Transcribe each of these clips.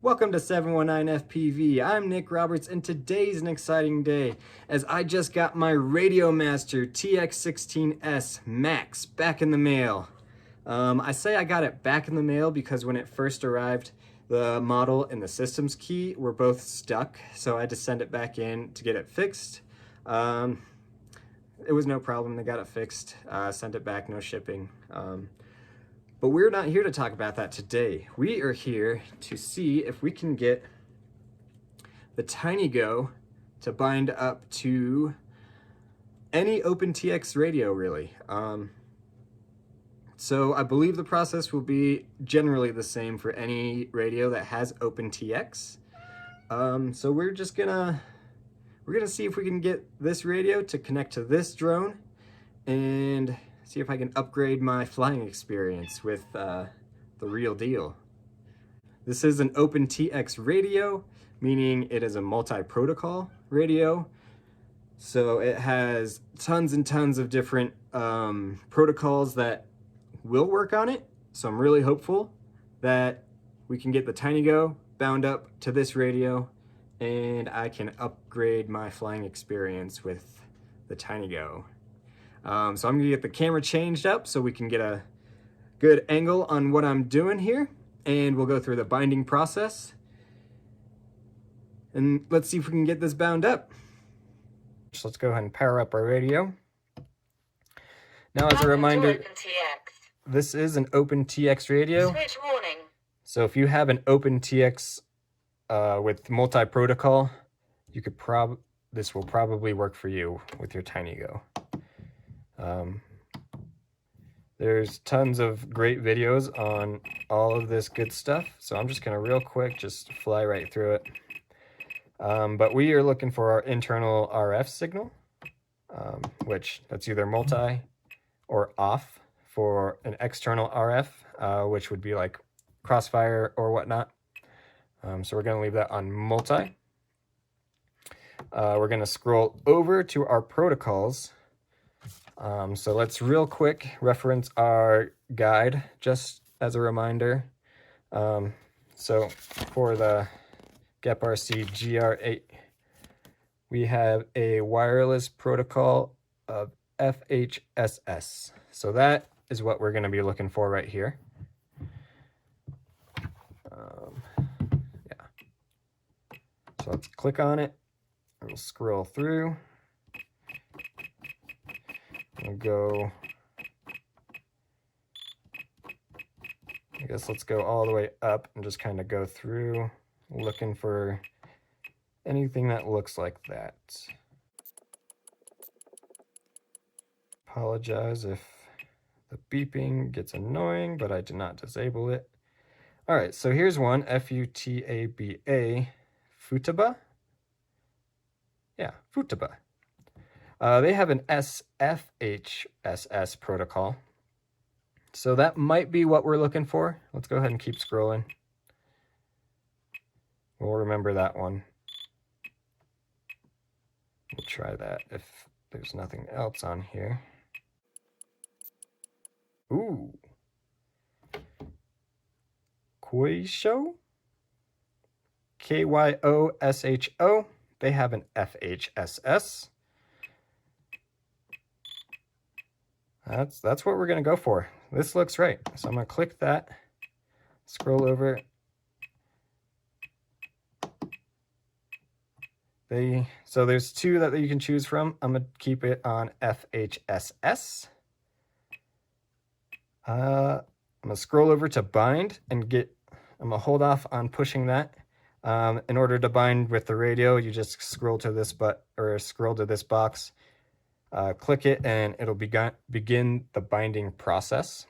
Welcome to 719 FPV. I'm Nick Roberts, and today's an exciting day as I just got my Radiomaster TX16S Max back in the mail. I say I got it back in the mail because when it first arrived, the model and the systems key were both stuck, so I had to send it back in to get it fixed. It was no problem. They got it fixed, sent it back, no shipping. But we're not here to talk about that today. We are here to see if we can get the TinyGO to bind up to any OpenTX radio, really. So I believe the process will be generally the same for any radio that has OpenTX. So we're gonna see if we can get this radio to connect to this drone and see if I can upgrade my flying experience with the real deal. This is an OpenTX radio, meaning it is a multi-protocol radio. So it has tons and tons of different protocols that will work on it. So I'm really hopeful that we can get the TinyGO bound up to this radio and I can upgrade my flying experience with the TinyGO. So I'm gonna get the camera changed up so we can get a good angle on what I'm doing here, and we'll go through the binding process. And let's see if we can get this bound up. So let's go ahead and power up our radio. Now, as a reminder, this is an OpenTX radio. Switch warning. So if you have an OpenTX with multi-protocol, you could this will probably work for you with your TinyGO. There's tons of great videos on all of this good stuff, so I'm just gonna real quick just fly right through it. But we are looking for our internal RF signal, which that's either multi or off for an external RF, which would be like crossfire or whatnot. So we're gonna leave that on multi. We're gonna scroll over to our protocols. So let's real quick reference our guide just as a reminder. So for the GepRC GR8, we have a wireless protocol of FHSS. So that is what we're going to be looking for right here. Yeah. So let's click on it. We'll scroll through. We'll go, I guess let's go all the way up and just kind of go through looking for anything that looks like that. Apologize if the beeping gets annoying, but I did not disable it. All right, so here's one, Futaba, Futaba? Yeah, Futaba. They have an SFHSS protocol. So that might be what we're looking for. Let's go ahead and keep scrolling. We'll remember that one. We'll try that if there's nothing else on here. Ooh. Kyosho? Kyosho. They have an FHSS. That's what we're going to go for. This looks right. So I'm going to click that, scroll over. So there's two that you can choose from. I'm going to keep it on FHSS. I'm going to scroll over to bind and I'm going to hold off on pushing that. In order to bind with the radio, you just scroll to this scroll to this box. Click it and it'll begin the binding process.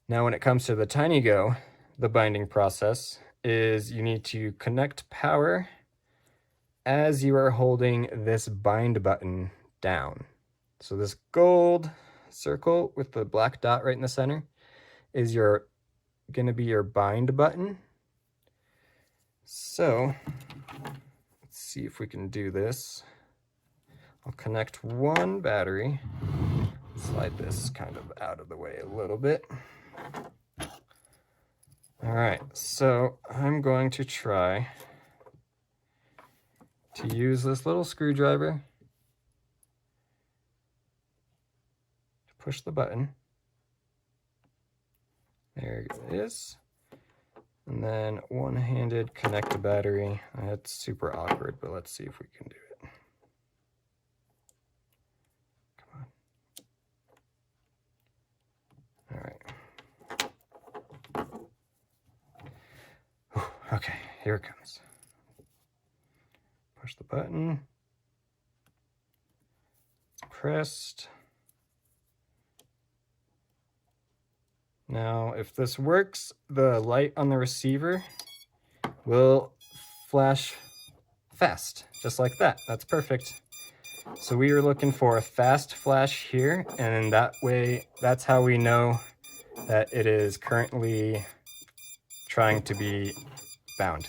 Now when it comes to the TinyGO, the binding process is you need to connect power as you are holding this bind button down. So this gold circle with the black dot right in the center is gonna be your bind button. So let's see if we can do this. I'll connect one battery, slide this kind of out of the way a little bit. All right, so I'm going to try to use this little screwdriver to push the button. There it is. And then one-handed connect the battery. That's super awkward, but let's see if we can do it. Come on. All right. Whew, okay, here it comes. Push the button. It's pressed. Now, if this works, the light on the receiver will flash fast, just like that. That's perfect. So we were looking for a fast flash here, and that way, that's how we know that it is currently trying to be bound.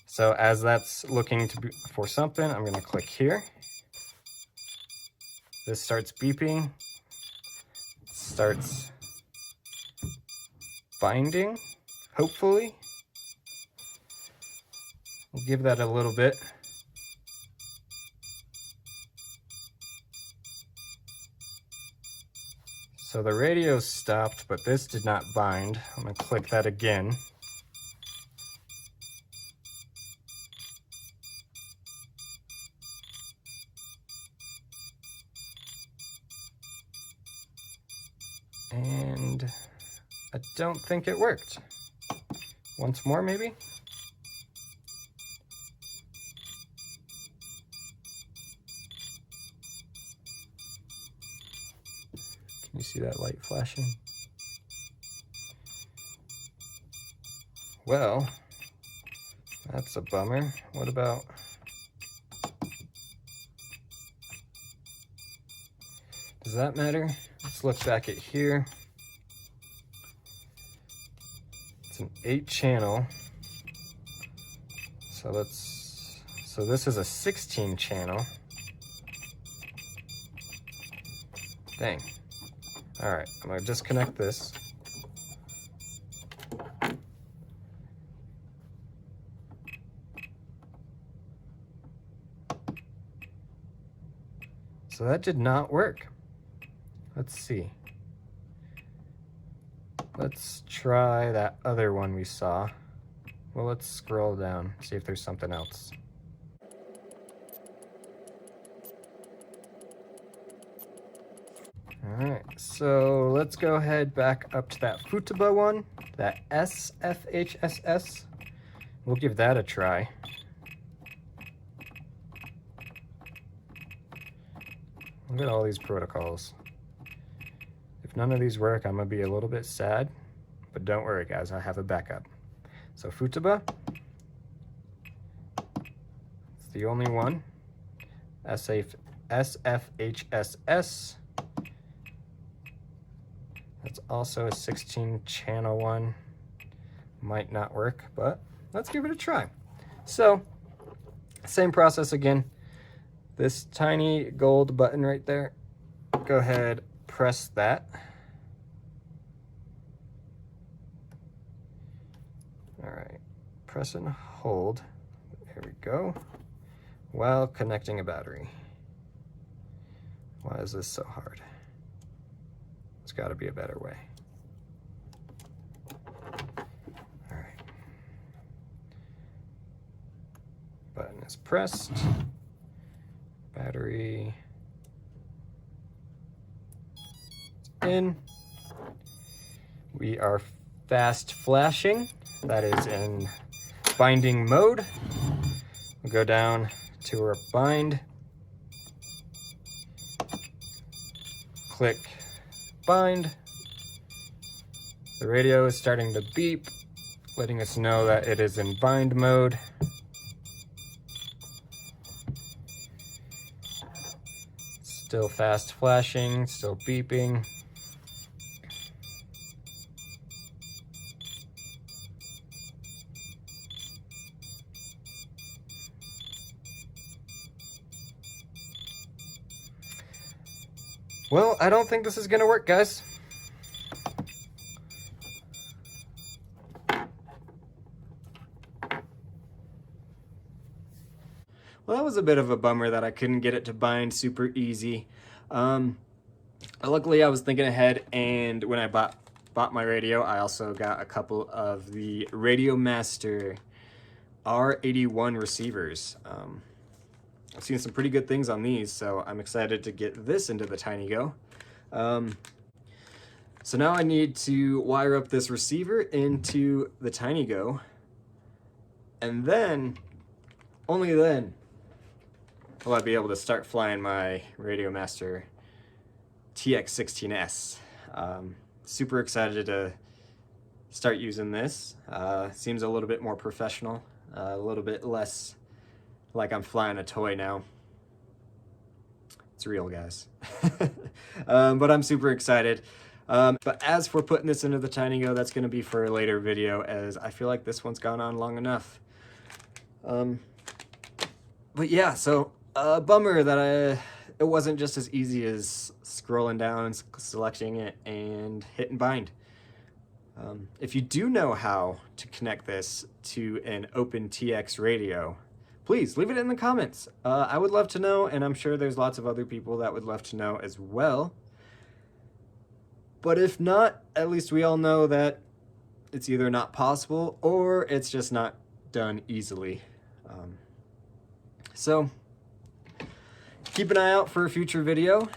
So as that's looking for something, I'm gonna click here. This starts beeping. Starts binding, hopefully. We'll give that a little bit. So the radio stopped, but this did not bind. I'm gonna click that again. And I don't think it worked. Once more, maybe? Can you see that light flashing? Well, that's a bummer. What about... Does that matter? Let's look back at here. It's an 8-channel. So this is a 16-channel. Dang. All right, I'm gonna disconnect this. So that did not work. Let's see. Let's try that other one we saw. Well, let's scroll down, see if there's something else. All right, so let's go ahead back up to that Futaba one, that SFHSS. We'll give that a try. Look at all these protocols. If none of these work, I'm gonna be a little bit sad, but don't worry guys, I have a backup. So Futaba, it's the only one. SFHSS. That's also a 16-channel one. Might not work, but let's give it a try. So, same process again. This tiny gold button right there, go ahead, press that. All right, press and hold. There we go. While connecting a battery. Why is this so hard? There's got to be a better way. All right. Button is pressed. Battery in. We are fast flashing. That is in binding mode. We'll go down to our bind. Click bind. The radio is starting to beep, letting us know that it is in bind mode. Still fast flashing, still beeping. Well, I don't think this is gonna work, guys. Well, that was a bit of a bummer that I couldn't get it to bind super easy. Luckily, I was thinking ahead, and when I bought my radio, I also got a couple of the Radiomaster R81 receivers. I've seen some pretty good things on these, so I'm excited to get this into the TinyGO. So now I need to wire up this receiver into the TinyGO, and then, only then, will I be able to start flying my Radiomaster TX16S. Super excited to start using this. Seems a little bit more professional, a little bit less like I'm flying a toy now. It's real, guys. But I'm super excited. But as for putting this into the TinyGO, that's going to be for a later video, as I feel like this one's gone on long enough. But yeah, so bummer that it wasn't just as easy as scrolling down and selecting it and hitting bind. If you do know how to connect this to an OpenTX radio, please leave it in the comments. I would love to know, and I'm sure there's lots of other people that would love to know as well. But if not, at least we all know that it's either not possible or it's just not done easily. So keep an eye out for a future video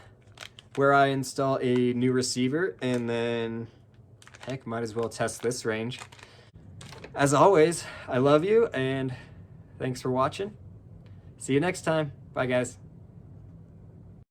where I install a new receiver, and then, heck, might as well test this range. As always, I love you, and thanks for watching. See you next time. Bye, guys.